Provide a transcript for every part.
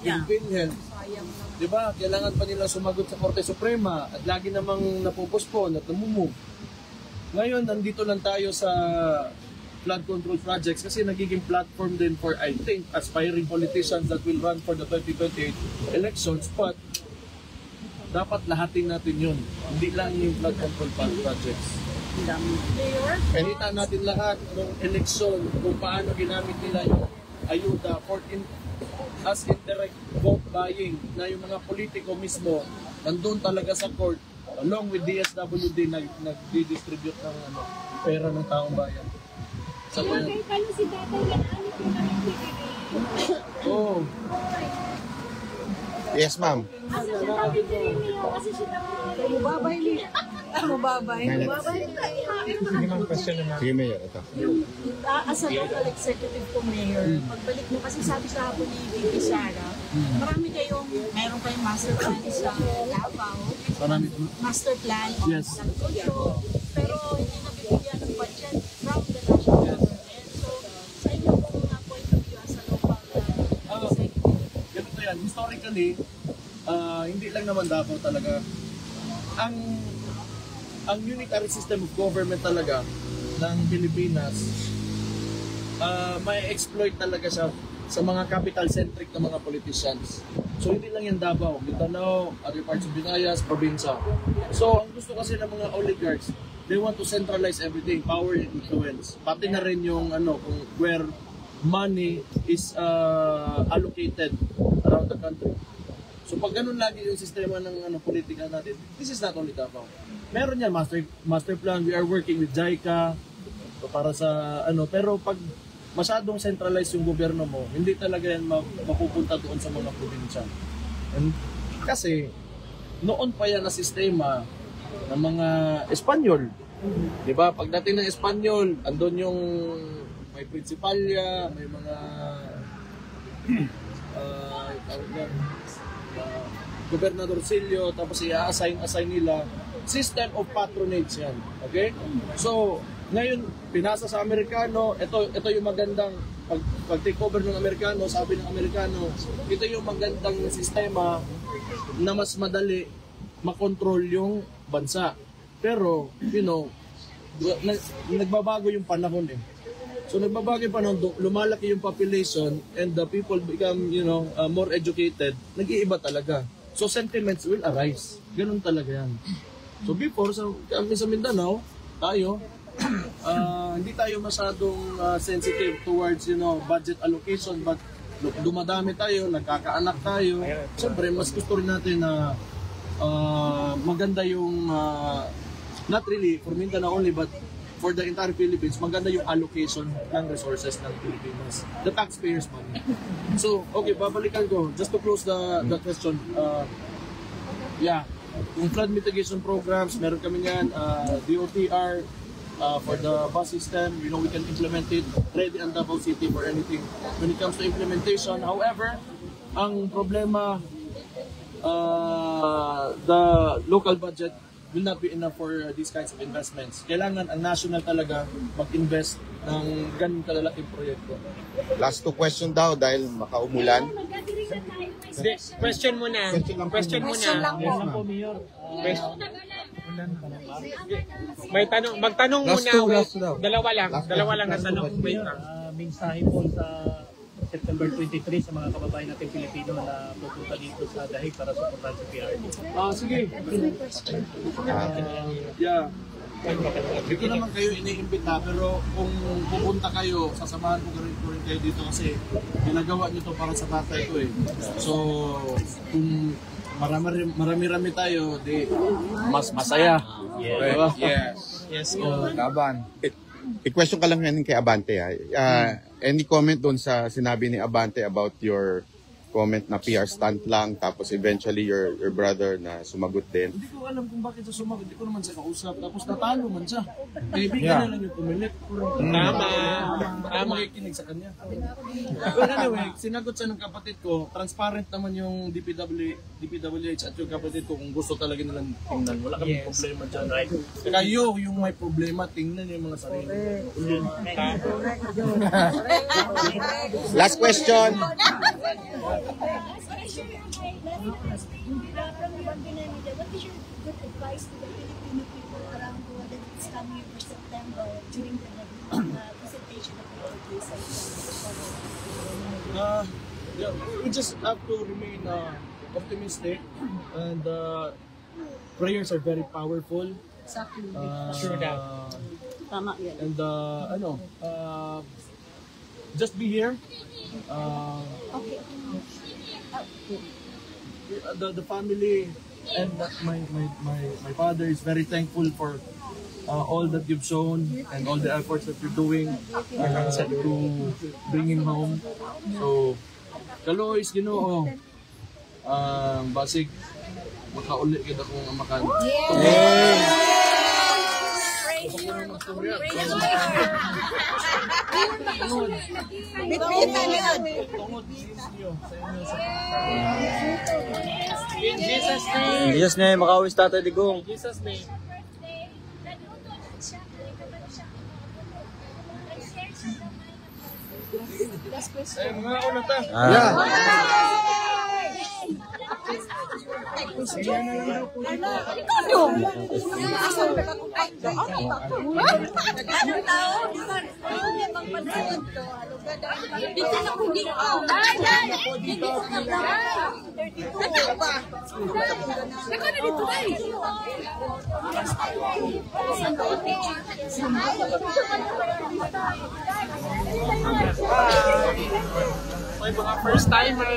yung PhilHealth. Diba? Kailangan pa nila sumagot sa Korte Suprema at lagi namang napupospon at namumove. Ngayon, nandito lang tayo sa flood control projects kasi nagiging platform din for, I think, aspiring politicians that will run for the 2028 elections. But dapat lahatin natin yun. Hindi lang yung flood control projects. Kita natin lahat ng eleksyon kung paano ginamit nila yung ayuda for as indirect vote buying na yung mga politiko mismo nandun talaga sa court along with DSWD nag-distribute ng pera ng taong bayan. Sa bayan. Oh. Yes, ma'am. Sige, Mayor. Ito. As a local executive po, Mayor, pagbalik mo kasi sabi sa hapon ni VP Sara, mayroon kayong master plan sa Davao, master plan on agriculture, pero hindi nabibigyan ng budget from the national government. So, sa inyo po nga point of view as a local executive. Ganito yan. Historically, hindi lang naman Davao talaga. Ang unitary system of government talaga ng Pilipinas, may exploit talaga siya sa mga capital-centric na mga politicians. So hindi lang yan Davao, Mindanao, other parts of Visayas, probinsya. So ang gusto kasi ng mga oligarchs, they want to centralize everything, power and influence. Pati na rin yung kung where money is allocated around the country. So pag ganun lagi yung sistema ng politika natin, this is not only Davao. Meron yan, master plan, we are working with JICA para sa pero pag masyadong centralized yung gobyerno mo, hindi talaga yan mapupunta doon sa mga probinsya. Kasi noon pa yan na sistema ng mga Espanyol. Di ba? Pagdating ng Espanyol, andun yung may prinsipalya, may mga gobernadorcillo, tapos i-assign nila. System of patronage yan. Okay? So, ngayon, pinasa sa Amerikano, ito yung magandang, pag take over ng Amerikano, sabi ng Amerikano, ito yung magandang sistema na mas madali makontrol yung bansa. Pero, nagbabago yung panahon eh. So, nagbabago yung panahon, lumalaki yung population and the people become, more educated, nag-iiba talaga. So, sentiments will arise. Ganun talaga yan. So, before, kami sa Mindanao, tayo, hindi tayo masyadong sensitive towards budget allocation, but dumadami tayo, nagkakaanak tayo. Siyempre, mas gusto rin natin na maganda yung not really for Mindanao only but for the entire Philippines, maganda yung allocation ng resources ng Pilipinas, the taxpayers' money. So, okay, babalikan ko just to close the question. Yung flood mitigation programs, meron kami yan, DOTR, for the bus system, we can implement it, ready ang Davao City for anything when it comes to implementation. However, ang problema, the local budget will not be enough for these kinds of investments. Kailangan ang national talaga mag-invest ng ganun kalalaking proyekto. Last two question daw dahil makaumulan. Question muna. Question muna. May tanong, magtanong muna. Dalawa lang ang tanong. Mensahe po sa September 23 sa mga kababayan natin Pilipino na pupunta dito sa Dahig para suportahan si PRD. Sige. Dito naman kayo iniimbita, pero kung pupunta kayo, sasamahan ko rin kayo dito kasi ginagawa nyo to para sa tatay ko eh. So, kung marami-rami tayo, di mas masaya. Yes. Laban. I-question ka lang yan kay Abante. Any comment doon sa sinabi ni Abante about your comment na PR stunt lang, tapos eventually your brother na sumagot din? Hindi ko alam kung bakit siya sumagot. Hindi ko naman siya kausap. Tapos natalo man siya. Kaibigan na lang yung pumilit. Tama. Makikinig sa kanya. But anyway, sinagot siya ng kapatid ko. Transparent naman yung DPWH at yung kapatid ko kung gusto talaga nilang tingnan. Wala kami problema dyan. Kayo yung may problema, tingnan yung mga sarili. Last question. What is your good advice to the Filipino people around the world that it's coming for September during the presentation of the Yeah, we just have to remain optimistic, and prayers are very powerful. Exactly. Sure that. Tama yan. And just be here. The family and my father is very thankful for all that you've shown and all the efforts that you're doing to bring him home. So, Kalois, Ginoo, basig makauli kita kung amakan. In Jesus' name. In Jesus' name, makawis Tatay Digong. In Jesus' name. Mga una ta. May mga first timer.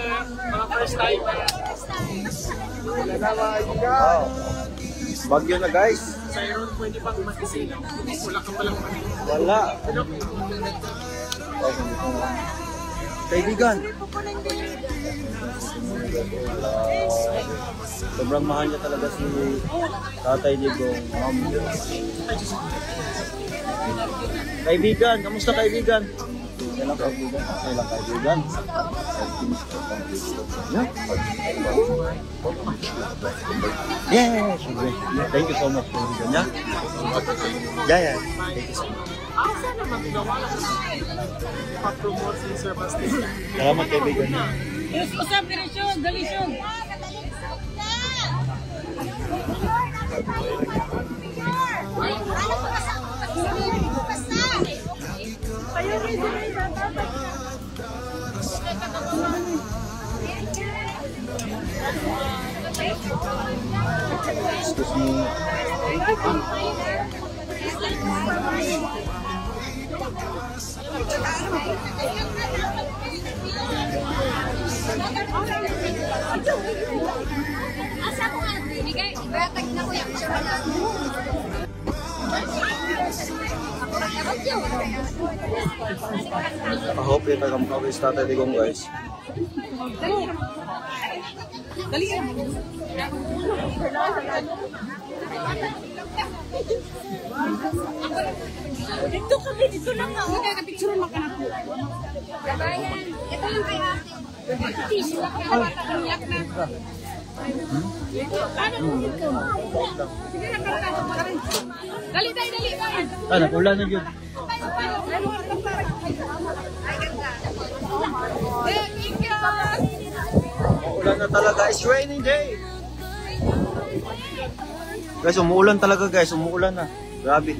Bagyo na guys. Sayron, pwede bang matisino? Wala ka palang Wala. Kaibigan. Sobrang mahal niya talaga si Tatay Digong. Kaibigan, kamusta kaibigan? Okay lang kaibigan. Okay lang kaibigan. Yeah. Thank you so much kaibigan. Yeah. Thank you so much. Asa naman gawa lang pa-promote si Sir Bastille. Salamat kaibigan. Usap, Dirisyon, Dalisyon. Excuse me. Asa ko nga, bigay, ibatag na ko yung siya na. I hope you can always Tatay Digong guys. Dito kami, dito lang na. Huwag ka picture mo ka na po. Kabayan, ito lang kay ate. Tissue lang kay ate. Iyak na. Ano mo dito? Sige na, karang pa rin. Dali, dali. Ah, nakulan na yun. Umuulan na talaga. It's raining day. Guys, umuulan talaga guys. Umuulan na. Grabe.